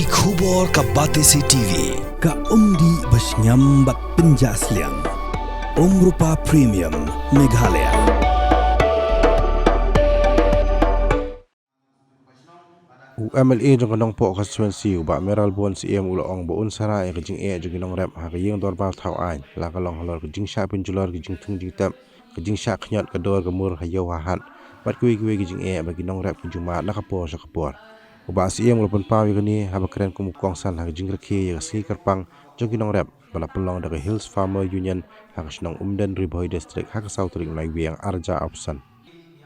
Ki khubor ka Batesi TV. Ka umdi basnyam bak penjaslian. Rupa Premium Meghalaya. MLA jong kanong po constituency uba meral bon si em ulo ong boon sara e kajing e jong ginong rep ha kayeng dor bal thau an la kalong halor kajing sha pin julor kajing tung jing tap kajing sha khnyot kador gamur hayo hahat bat kuwi kajing e ba ginong rep juma na kapor sa kapor uba si em ulo pon pawi gani ha bakren kum kong san ha kajing rakhi ya si karpang jong ginong rep bala pelong daga Hills Farmer Union ha kasnong umden Riboy district ha ka south ring lai wiang arja option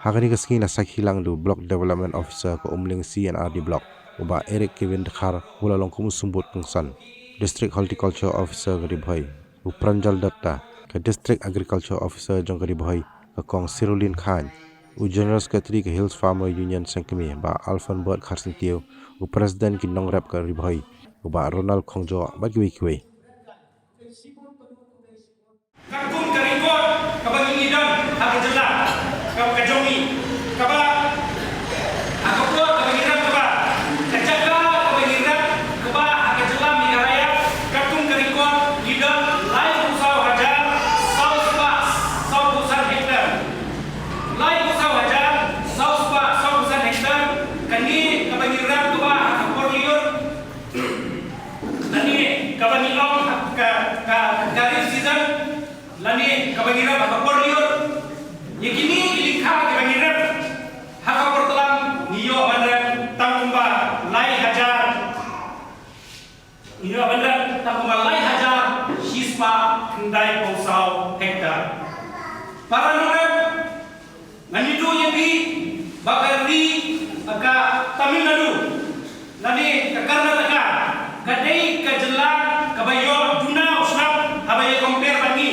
Hakani kasking na sakhilang du Block Development Officer ko umling CNRD Block uba Eric Kevin Dekhar wala long kumusumbut kungsan District Horticulture Officer Garibhai Upranjal Datta ke District Agriculture Officer jong Garibhai ke Kong Sirulin Khan u General Secretary ke Hills Farmer Union Sengkemi ba Alfan Bert Kharsintiu u President ki Nongrep Garibhai uba Ronald Khongjo ba kiwi Kagum karikot kabagi idan hak jela kajongi kaba akaplo kabagi ram kaba kajaga kabagi ram kaba hak jela miharaya kagum karikot idan lai usau hajar sau busan hektar lai usau hajar sau busan hektar kani kabagi ram kaba akapor liur nani kabagi long ka garis season Lani kabangirap hakapor liur yakini ilikha kabangirap hakapor telang niyo bandran tangkumba lai hajar niyo bandran tangkumba lai hajar hispa kendai pausau hektar para nurep nganidu yebi bakari aka Tamil Nadu lani ka Karnataka kadai kajelang kabayo duna usnap habaye compare bangi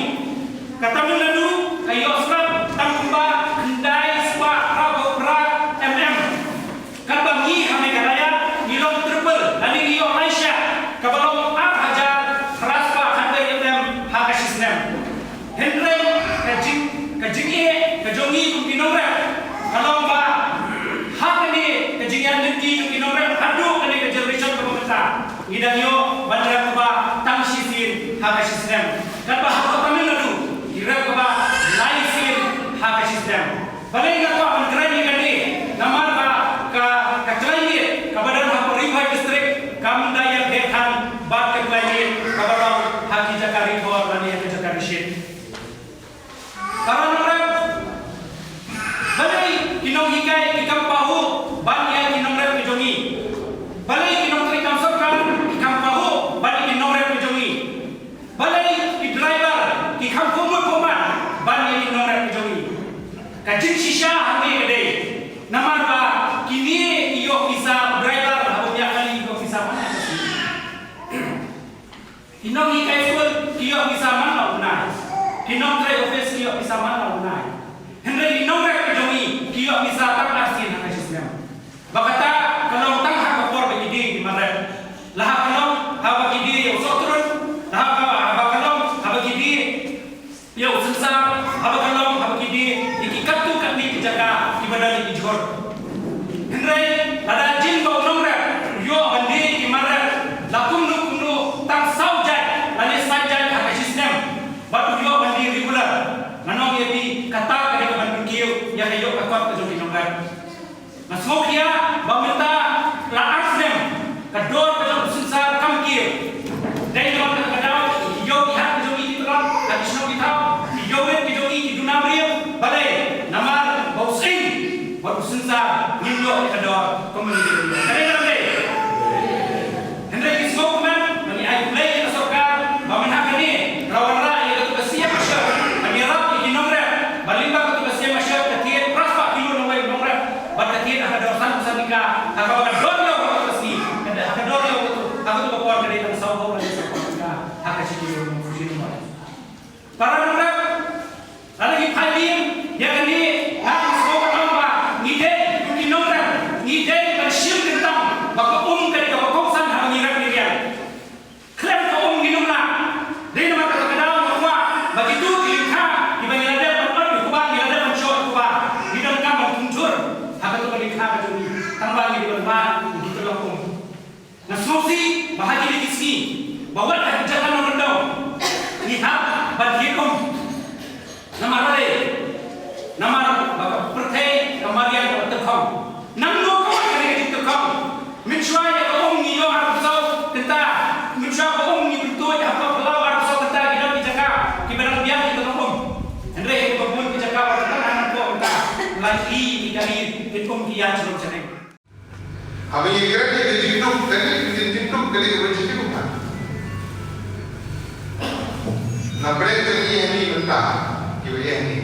Tamil Nadu kayo serap tangkumba kendai spa rago pra kabangi hamegalaya nilong triple nani niyo Malaysia kabalong hajar raspa handai hakasisnem Henry kajingi kajongi kumpinore kalong ba hakani kajingian nenti kumpinore hadu kani generation pemerintah idanyo bandara kuba tangshisin hakasisnem kan ba Tamil Nadu Irap kaba laifin hak sistem. Balai ngapa mengerai kali nama ka kaklai kabadan hak Riboy district kam daya behan bat kaklai kabarang hak Jakari Thor bani Jakari Shit. Karena orang balai kinong hikai ikam pahu ban ya kinong rep kejongi. Balai kinong tri kamsokkan ikam pahu ban kinong rep kejongi. Balai ki driver ki kam ban yang nomor kejongi kajing shisha hame gede namar ba kini iyo bisa driver habnya kali iyo bisa mana kinong ikai full iyo bisa mana unai kinong tray office iyo bisa mana unai henry nomor kejongi iyo bisa tak asin hang sistem bakata kalau tang hak kapor begini di mana lah kalau haba gidi yo sotrun lah haba kalau haba gidi yo sensar abakalong abakidi ikikatu kami kejaga ibadah di Johor Henry ada jin bau nomre yo bandi imara lakum nu tang saujat lani sajat hak sistem batu yo bandi regular nanong yebi kata kade ban kieu ya hayo akot ke jogi nomre masmok ya baminta la asnem kador ke jogi sensar kam kieu dai non kadau yo hak ke jogi terang hak isno kitau Yowen kijogi idunamriam balai namar bausing baru sensa ngindo kador komuniti kare namre Henry Kismokuman kami ay play na sokar bamen hakani rawara ya tu siap masyar kami rap di nomre balimba tu siap masyar ketiet praspa kilo nomai nomre bat ketiet ada dosan sanika bawa kebijakan nomor dong. Lihat bagi nama rale, nama pertai, nama yang terkau. Namno kau yang terkau. Mencua yang ni yo harus tahu tentang mencua kau ni betul apa pelau harus tahu tentang kita bicara. Kita biar kita ngomong. Henry kau pun bicara tentang anak kau tentang lagi dari itu dia sebelum sana. Apa yang kira dia jintuk dari berjudi bukan? Nah, mereka ini mentah, kita ini.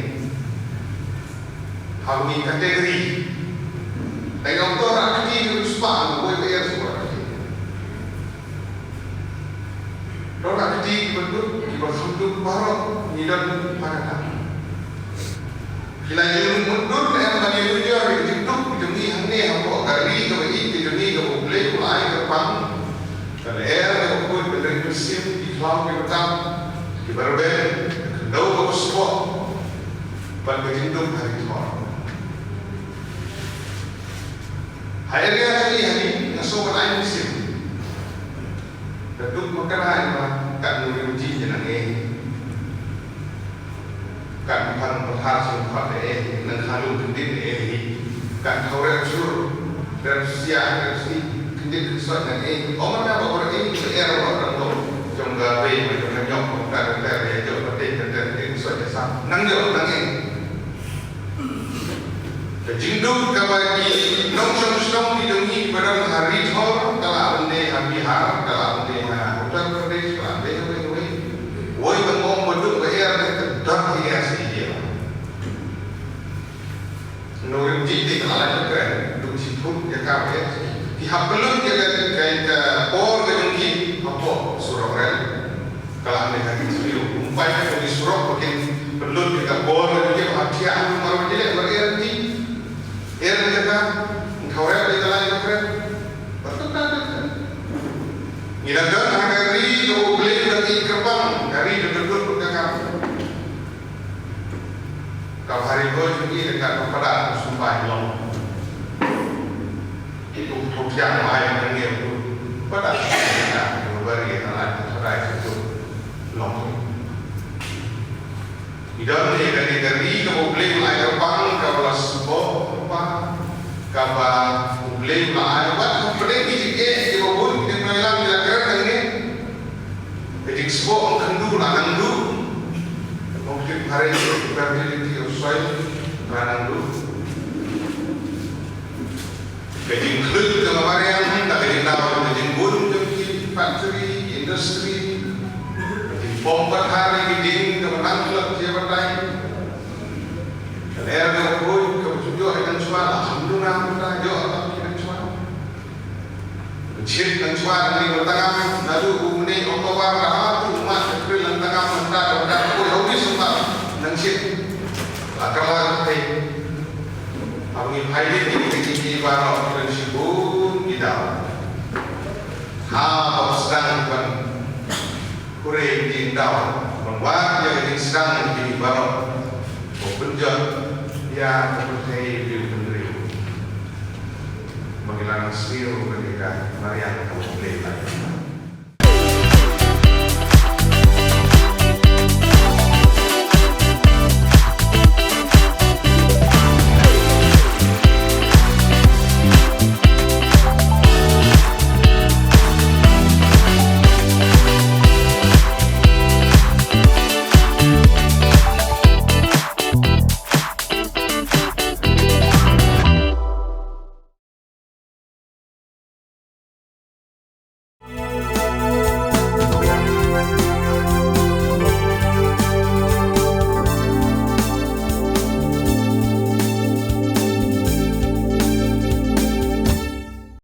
Kami kategori. Tapi untuk orang ini sepan, boleh bayar semua. Orang ini bentuk, kita sudut baru, nilan pada. Bila yang mundur, yang bagi ujar jintuk, jumi hanya hampa kari, kami jumi kami boleh mulai kerpang. Kalau kami boleh berdiri bersih di kelam kita. Berbeda, tahu bahawa semua pada hidup hari itu. Hari ini nasuh lain musim. Tentu makanan kan uji jenang kan bukan berhasil pada dengan halu kendin kan orang sur dan siang dan si kendin kesuatan orang apa orang ini era orang tu jangka bayi macam nyok kan dari jauh penting dan kesuatan sam nang jauh nang jindu kabagi nong didengi pada hari thor kala ande Bihar kala ande Uttar Pradesh kala ande woi bangong beduk ke air dah dia sih nurin jiti kala juga duk siput ya kafe di habelun dia kayak por dengan apa surau rel kala ande kaki seriu umpamanya di surau mungkin belum kita por dia hatian maru dia berair di air kita kau rel di dalam keren betul tak Ilagan hari kau beli dari gerbang hari duduk berkakak. Kau hari kau juga dekat kepada sumpah long. Itu yang lain yang itu pada kita beri alat serai itu long. Idan ni dari kau beli mulai gerbang kau las sumpah kau beli mulai wat kau beli juga kau pun kita melalui semua orang kendu nak kendu mungkin hari ini berarti dia usai nak kendu kejing klut ke Mariam tak kejing dalam kejing gun kejing factory industri kejing pompat hari kejing ke menang klub siapa lain dan air ke pun ke tujuh dengan cuaca alhamdulillah kita jauh tapi dengan cuaca cip dengan cuaca ni bertangam lalu kemudian Oktober Akallah kita, kami pilih di barat dan sibuk di dalam. Hal sedang pun kurang di dalam, membuat yang sedang di barat, membenjat dia seperti di pendiri. Mengilang siu ketika Maria kamu beli lagi.